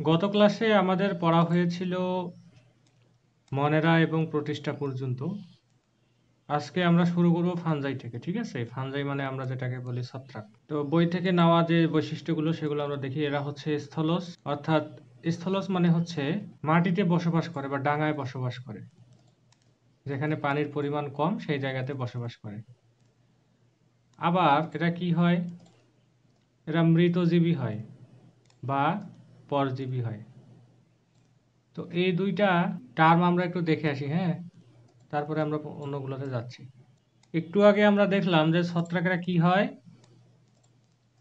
গত ক্লাসে আমাদের পড়া হয়েছিল মনেরা এবং প্রতিষ্ঠা পর্যন্ত। আজকে আমরা শুরু করব ফানজাই থেকে, ঠিক আছে? ফানজাই মানে আমরা যেটাকে বলি ছত্রাক। তো বই থেকে নেওয়া যে বৈশিষ্ট্যগুলো সেগুলো আমরা দেখি। এরা হচ্ছে স্থলজ, অর্থাৎ স্থলজ মানে হচ্ছে মাটিতে বসবাস করে বা ডাঙায় বসবাস করে, যেখানে পানির পরিমাণ কম সেই জায়গাতে বসবাস করে। আবার এরা কি হয়, এরা মৃতজীবী হয় বা পরজীবী হয়। তো এই দুইটা টার্ম আমরা একটু দেখে আসি, হ্যাঁ, তারপরে আমরা অন্যগুলোতে যাচ্ছি। একটু আগে আমরা দেখলাম যে ছত্রাকেরা কি হয়,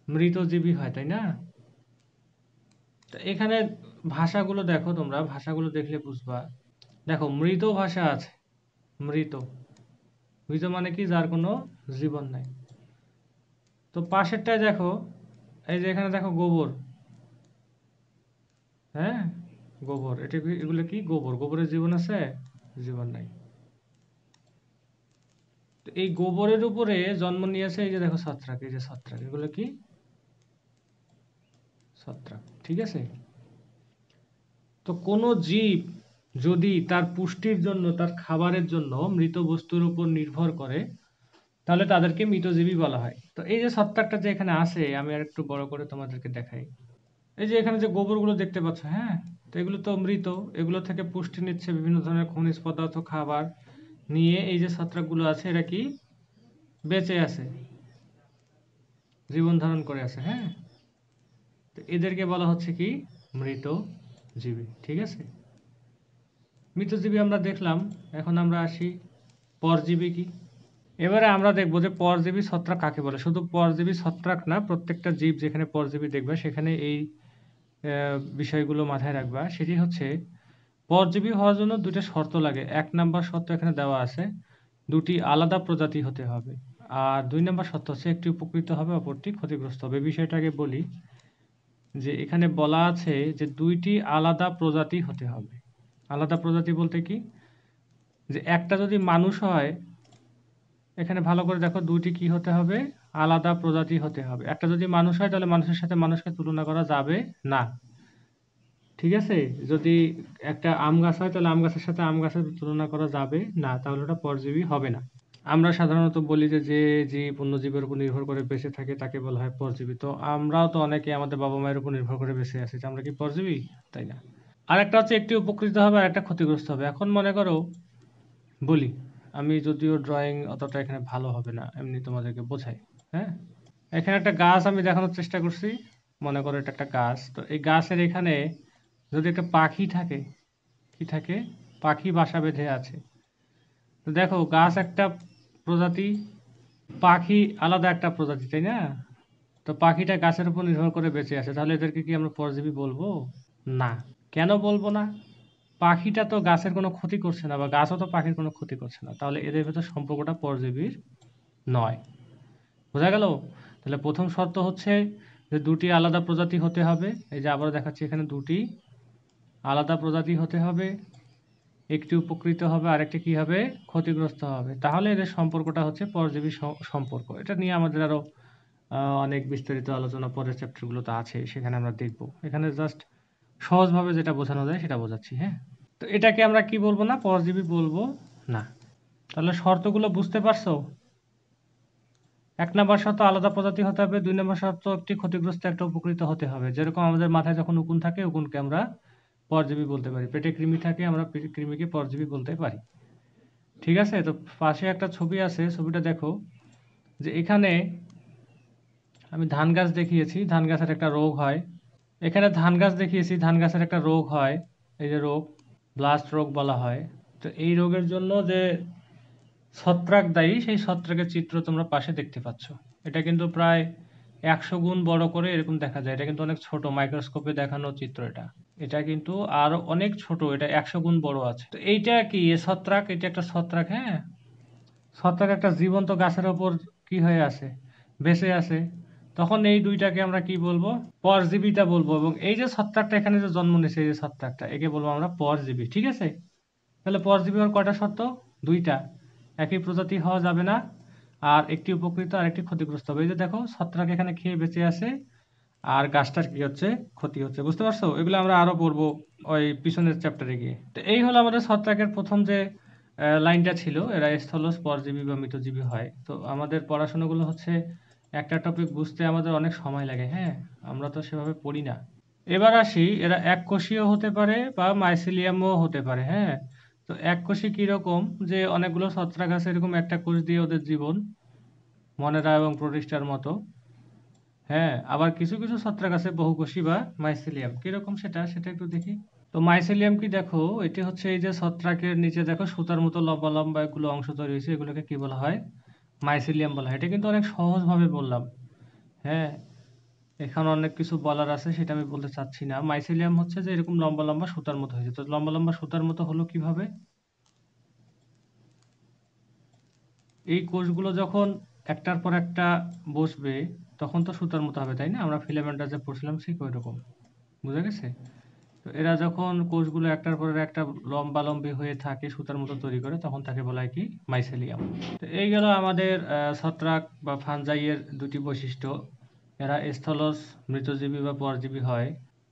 মৃতজীবী হয়, তাই না? তো এখানে ভাষাগুলো দেখো, তোমরা ভাষাগুলো দেখলে বুঝবা। দেখো, মৃত ভাষা আছে। মৃত, মৃত মানে কি, যার কোনো জীবন নাই। তো পাশেরটায় দেখো, এই যে এখানে দেখো গোবর, হ্যাঁ, গোবর, এগুলো কি, গোবর, গোবরের জীবন আছে? জীবন নাই। তো এই গোবরের উপরে জন্ম নিয়েছে এই যে দেখো ছত্রাক, এই যে ছত্রাক, এগুলো কি, ছত্রাক, ঠিক আছে? তো কোনো জীব যদি তার পুষ্টির জন্য, তার খাবারের জন্য মৃত বস্তুর উপর নির্ভর করে, তাহলে তাদেরকে মৃতজীবী বলা হয়। তো এই যে ছত্রাকটা যে এখানে আছে, আমি আর একটু বড় করে তোমাদেরকে দেখাই। এই যে এখানে যে গোবরগুলো দেখতে পাচ্ছ, হ্যাঁ, তো এগুলো তো মৃত, এগুলো থেকে পুষ্টি নিচ্ছে, বিভিন্ন ধরনের খনিজ পদার্থ, খাবার নিয়ে এই যে ছত্রাকগুলো আছে, এরা কি বেঁচে আছে, জীবন ধারণ করে আছে, হ্যাঁ। তো এদেরকে বলা হচ্ছে কি, মৃত জীবী, ঠিক আছে? মৃতজীবী আমরা দেখলাম, এখন আমরা আসি পরজীবী কি। এবারে আমরা দেখবো যে পরজীবী ছত্রাক কাকে বলে। শুধু পরজীবী ছত্রাক না, প্রত্যেকটা জীব যেখানে পরজীবী দেখবে সেখানে এই বিষয়গুলো মাথায় রাখবা। সেটি হচ্ছে, পরজীবী হওয়ার জন্য দুটো শর্ত লাগে। 1 নাম্বার শর্ত এখানে দেওয়া আছে, দুটি আলাদা প্রজাতি হতে হবে। আর 2 নাম্বার শর্ত হচ্ছে, একটি উপকৃত হবে, অপরটি ক্ষতিগ্রস্ত হবে। এই বিষয়টাকে বলি যে এখানে বলা আছে যে 2টি আলাদা প্রজাতি হতে হবে। আলাদা প্রজাতি বলতে কি, যে একটা যদি মানুষ হয়, এখানে ভালো করে দেখো, 2টি কি হতে হবে, আলাদা প্রজাতি হতে হবে। একটা যদি মানুষ হয় তাহলে মানুষের সাথে মানুষকে তুলনা করা যাবে না, ঠিক আছে? যদি একটা আম গাছ হয় তাহলে আম গাছের সাথে আম গাছের তুলনা করা যাবে না, তাহলে ওটা পরজীবী হবে না। আমরা সাধারণত বলি যে যে জীব অন্য জীবের উপর নির্ভর করে বেঁচে থাকে তাকে বলা হয় পরজীবী। তো আমরাও তো অনেকে আমাদের বাবা মায়ের উপর নির্ভর করে বেঁচে আছি, তো আমরা কি পরজীবী? তাই না। আর একটা হচ্ছে, একটি উপকৃত হবে আর একটা ক্ষতিগ্রস্ত হবে। এখন মনে করো, বলি, আমি যদিও ড্রয়িং অতটা এখানে ভালো হবে না, এমনি তোমাদেরকে বোঝাই, হ্যাঁ। এখানে একটা গাছ আমি দেখানোর চেষ্টা করছি, মনে করো এটা একটা গাছ। তো এই গাছের এখানে যদি একটা পাখি থাকে, কি থাকে, পাখি বাসা বেঁধে আছে। তো দেখো, গাছ একটা প্রজাতি, পাখি আলাদা একটা প্রজাতি, তাই না? তো পাখিটা গাছের উপর নির্ভর করে বেঁচে আছে, তাহলে এদেরকে কি আমরা পরজীবী বলবো? না। কেন বলবো না? পাখিটা তো গাছের কোনো ক্ষতি করছে না, বা গাছও তো পাখির কোনো ক্ষতি করছে না, তাহলে এদের ভেতর সম্পর্কটা পরজীবীর নয়। বোঝা গেল? তাহলে প্রথম শর্ত হচ্ছে যে 2টি আলাদা প্রজাতি হতে হবে। এই যে আবার দেখাচ্ছি, এখানে 2টি আলাদা প্রজাতি হতে হবে, একটি উপকৃত হবে আর একটি কি হবে, ক্ষতিগ্রস্ত হবে। তাহলে এদের সম্পর্কটা হচ্ছে পরজীবী সম্পর্ক। এটা নিয়ে আমাদের আরো অনেক বিস্তারিত আলোচনা পরের চ্যাপ্টারগুলোতে আছে, সেখানে আমরা দেখব। এখানে জাস্ট সহজভাবে যেটা বোঝানো যায় সেটা বোঝাচ্ছি, হ্যাঁ। তো এটাকে আমরা কি বলবো না, পরজীবী বলবো না। তাহলে শর্তগুলো বুঝতে পারছো? 1 নাম্বার শর্ত আলাদা প্রজাতি হতে হবে, 2 নাম্বার শর্ত একটি ক্ষতিগ্রস্ত একটা উপকৃত হতে হবে। যেরকম আমাদের মাথায় যখন উকুন থাকে, উকুনকে আমরা পরজীবী বলতে পারি। পেটে কৃমি থাকে, আমরা কৃমিকে পরজীবী বলতে পারি, ঠিক আছে? তো পাশে একটা ছবি আছে, ছবিটা দেখো, যে এখানে আমি ধান গাছ দেখিয়েছি, ধান গাছের একটা রোগ হয়। এখানে ধান গাছ দেখিয়েছি, ধান গাছের একটা রোগ হয়, এই যে রোগ, ব্লাস্ট রোগ বলা হয়। তো এই রোগের জন্য যে ছত্রাক দায়ী, সেই ছত্রাকের চিত্র তোমরা পাশে দেখতে পাচ্ছ। এটা কিন্তু প্রায় 100 গুণ বড় করে এরকম দেখা যায়। এটা কিন্তু অনেক ছোট, মাইক্রোস্কোপে দেখানো চিত্র এটা। এটা কিন্তু আরো অনেক ছোট, এটা 100 গুণ বড় আছে। তো এইটা কি, ছত্রাক, এটা একটা ছত্রাক, হ্যাঁ। ছত্রাক একটা জীবন্ত গাছের ওপর কি হয়ে আছে, বেঁচে আছে। তখন এই দুইটাকে আমরা কি বলবো, পরজীবীটা বলবো। এবং এই যে ছত্রাকটা এখানে যে জন্ম নিয়েছে, এই যে ছত্রাকটা, একে বলবো আমরা পরজীবী, ঠিক আছে? তাহলে পরজীবী হওয়ার কয়টা শর্ত? 2টা। একই প্রজাতি হওয়া যাবে না, আর একটি উপকৃত আর একটি ক্ষতিগ্রস্ত হবে। এই যে দেখো, ছত্রাক এখানে খেয়ে বেঁচে আছে, আর গাছটার কি হচ্ছে, ক্ষতি হচ্ছে। বুঝতে পারছো? এগুলো আমরা আরো পড়বো ওই পিছনের চ্যাপ্টারে গিয়ে। তো এই হলো আমাদের ছত্রাকের প্রথম যে লাইনটা ছিল, এরা স্থলজ, পরজীবী বা মৃতজীবী হয়। তো আমাদের পড়াশোনাগুলো হচ্ছে একটা টপিক বুঝতে আমাদের অনেক সময় লাগে, হ্যাঁ, আমরা তো সেভাবে পড়ি না। এবার আসি, এরা এককোষীয় হতে পারে বা মাইসিলিয়ামও হতে পারে, হ্যাঁ। তো এককোষী কিরকম, যে অনেকগুলো ছত্রাক আছে, এরকম একটা কোষ দিয়ে ওদের জীবন, মনেরা এবং প্রোটিস্টার মতো। হ্যাঁ, আবার কিছু কিছু ছত্রাক আছে বহুকোষী বা মাইসিলিয়াম। কিরকম সেটা সেটা একটু দেখি। তো মাইসিলিয়াম কি, দেখো এটি হচ্ছে এই যে ছত্রাকের নিচে দেখো সুতার মতো লম্বা লম্বা এগুলো অংশ তৈরি হয়েছে, এগুলোকে কি বলা হয়? মাইসিলিয়াম বলা হয়। এটা কিন্তু অনেক সহজ ভাবে বললাম, হ্যাঁ। এখানে অনেক কিছু বলার আছে, সেটা আমি বলতে চাচ্ছি না। মাইসিলিয়াম হচ্ছে যে এরকম লম্বা লম্বা সুতার মতো হয়েছে। তো লম্বা লম্বা সুতার মতো হলো কিভাবে? এই কোষগুলো যখন একটার পর একটা বসবে, তখন তো সুতার মতো হবে, তাই না? আমরা ফিলামেন্টটা যে পড়ছিলাম ঠিক ওই রকম। বুঝা গেছে? তো এরা যখন কোষগুলো একটার পর একটা লম্বালম্বি হয়ে থাকে, সুতার মতো তৈরি করে, তখন তাকে বলা হয় কি? মাইসেলিয়াম। তো এই গেল আমাদের ছত্রাক বা ফানজাইয়ের দুটি বৈশিষ্ট্য। এরা স্থলজ, মৃতজীবী বা পরজীবী হয়।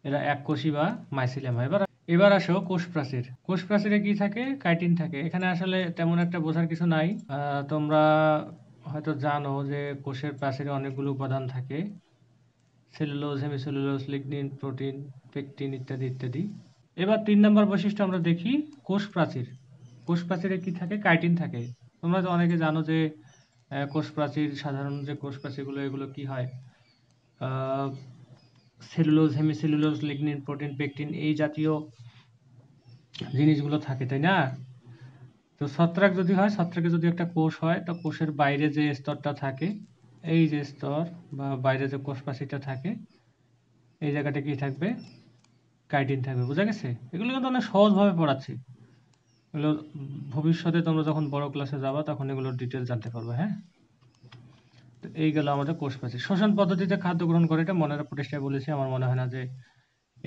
এরা এককোষী বা মাইসিলিয়াম হয়। এবার আসো কোষ প্রাচীর। কোষ প্রাচীরে কি থাকে? কাইটিন থাকে। এখানে আসলে তেমন একটা বোঝার কিছু নাই। তোমরা হয়তো জানো যে কোষের প্রাচীরে অনেকগুলো উপাদান থাকে: cellulose, hemicellulose, lignin, protein, pectin ইত্যাদি ইত্যাদি। এবার 3 নম্বর বৈশিষ্ট্য আমরা দেখি, কোষ প্রাচীর। কোষ প্রাচীরে কি থাকে? কাইটিন থাকে। তোমরা তো অনেকে জানো যে কোষ প্রাচীর, সাধারণ যে কোষ প্রাচীরগুলো, এগুলো কি হয়? Cellulose, hemicellulose, lignin, protein, pectin এই জাতীয় জিনিসগুলো থাকে, তাই না? তো ছত্রাক যদি হয়, ছত্রাকে যদি একটা কোষ হয়, তো কোষের বাইরে যে স্তরটা থাকে, এই যে স্তর বা বাইরে যে কোষ প্রাচীরটা থাকে, এই জায়গাটা কি থাকবে? কাইটিন থাকবে। বোঝা গেছে? এগুলো কিন্তু অনেক সহজভাবে পড়াচ্ছি। এগুলো ভবিষ্যতে তোমরা যখন বড় ক্লাসে যাবা, তখন এগুলোর ডিটেলস জানতে পারবে, হ্যাঁ। তো এই গেল আমাদের কোষ প্রাচীর। শ্বসন পদ্ধতিতে খাদ্য গ্রহণ করে, এটা মনের প্রতিষ্ঠায় বলেছি। আমার মনে হয় না যে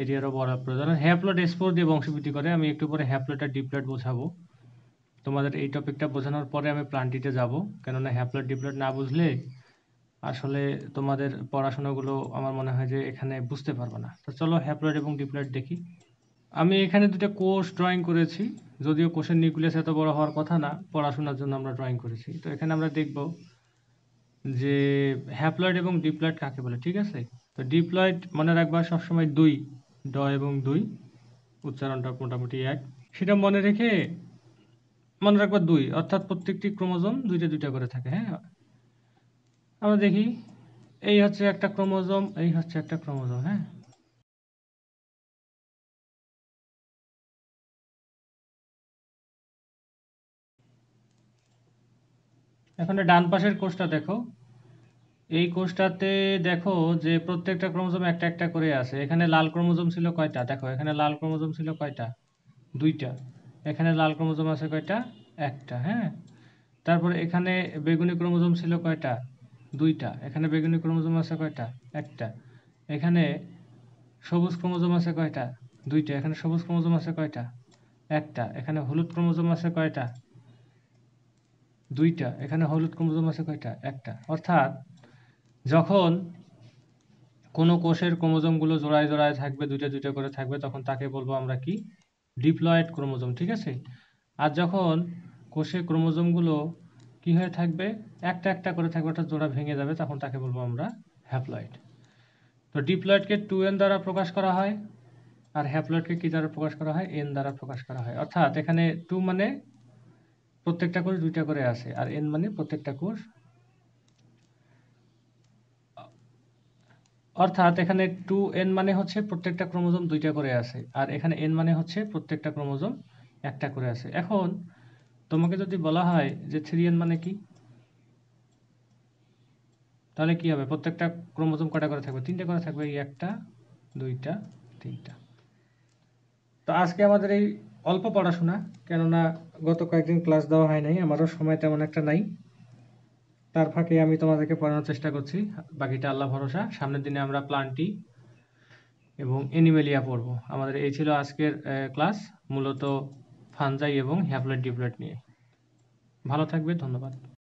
এরিয়ারও বড় প্রয়োজন। হ্যাপ্লয়েড স্পোর দিয়ে বংশবৃদ্ধি করে। আমি একটু পরে হ্যাপ্লয়েড আর ডিপ্লয়েড বোঝাবো। তোমাদের এই টপিকটা বোঝানোর পরে আমি প্লান্টিতে যাব, কেননা হ্যাপ্লয়েড ডিপ্লয়েড না বুঝলে আসলে তোমাদের পড়াশোনাগুলো আমার মনে হয় যে এখানে বুঝতে পারবে না। তো চলো হ্যাপ্লয়েড এবং ডিপ্লয়েড দেখি। আমি এখানে দুটো কোষ ড্রয়িং করেছি, যদিও কোষের নিউক্লিয়াস এত বড় হওয়ার কথা না, পড়াশোনার জন্য আমরা ড্রয়িং করেছি। তো এখানে আমরা দেখব যে হ্যাপ্লয়েড এবং ডিপ্লয়েড কাকে বলে, ঠিক আছে? তো ডিপ্লয়েড মনে রাখবা সবসময় দুই, ড এবং দুই, উচ্চারণটা মোটামুটি এক। সেটা মনে রেখে মনে রাখবা দুই, অর্থাৎ প্রত্যেকটি ক্রোমোজোম দুইটা দুইটা করে থাকে, হ্যাঁ। আমরা দেখি, এই হচ্ছে একটা ক্রোমোজোম, এই হচ্ছে একটা ক্রোমোজোম, হ্যাঁ। এখন ডান পাশের কোষটা দেখো। এই কোষটাতে দেখো যে প্রত্যেকটা ক্রোমোজোম একটা একটা করে আছে। এখানে লাল ক্রোমোজোম ছিল কয়টা? দেখো এখানে লাল ক্রোমোজোম ছিল কয়টা? দুইটা। এখানে লাল ক্রোমোজোম আছে কয়টা? একটা, হ্যাঁ। তারপরে এখানে বেগুনি ক্রোমোজোম ছিল কয়টা? দুইটা। এখানে বেগুনি ক্রোমোজোম আছে কয়টা? একটা। এখানে সবুজ ক্রোমোজোম আছে কয়টা? দুইটা। এখানে সবুজ ক্রোমোজোম আছে কয়টা? একটা। এখানে হলুদ ক্রোমোজোম আছে কয়টা? দুইটা। এখানে হলুদ ক্রোমোজোম আছে কয়টা? একটা। অর্থাৎ যখন কোনো কোষের ক্রোমোজোমগুলো জোড়ায় জোড়ায় থাকবে, দুইটা দুইটা করে থাকবে, তখন তাকে বলবো আমরা কি? ডিপ্লয়েড ক্রোমোজোম, ঠিক আছে? আর যখন কোষের ক্রোমোজোমগুলো কি হয়ে থাকবে? একটা একটা করে থাকবে, অর্থাৎ জোড়া ভেঙে যাবে, তখন তাকে বলবো আমরা হ্যাপ্লয়েড। তো ডিপ্লয়েডকে 2n দ্বারা প্রকাশ করা হয়, আর হ্যাপ্লয়েডকে কি দ্বারা প্রকাশ করা হয়? n দ্বারা প্রকাশ করা হয়। অর্থাৎ এখানে 2 মানে প্রত্যেকটা কোষ দুইটা করে আছে, আর n মানে প্রত্যেকটা কোষ, অর্থাৎ এখানে 2n মানে হচ্ছে প্রত্যেকটা ক্রোমোজোম দুইটা করে আছে, আর এখানে n মানে হচ্ছে প্রত্যেকটা ক্রোমোজোম একটা করে আছে। এখন তোমাকে যদি বলা হয় যে 3n মানে কি, তাহলে কি হবে? প্রত্যেকটা ক্রোমোজোম কয়টা করে থাকবে? তিনটা করে থাকবে। এই একটা, দুইটা, তিনটা। তো আজকে আমাদের এই অল্প পড়াশোনা, কেননা গত কয়েকদিন ক্লাস দেওয়া হয় নাই, আমারও সময় তেমন একটা নাই। তার ফাঁকে আমি তোমাদেরকে পড়ানোর চেষ্টা করছি, বাকিটা আল্লাহ ভরসা। সামনের দিনে আমরা প্লান্টি এবং অ্যানিমেলিয়া পড়বো। আমাদের এই ছিল আজকের ক্লাস, মূলত ফানজাই এবং হ্যাপ্লয়েড ডিপ্লয়েড নিয়ে। ভালো থাকবে, ধন্যবাদ।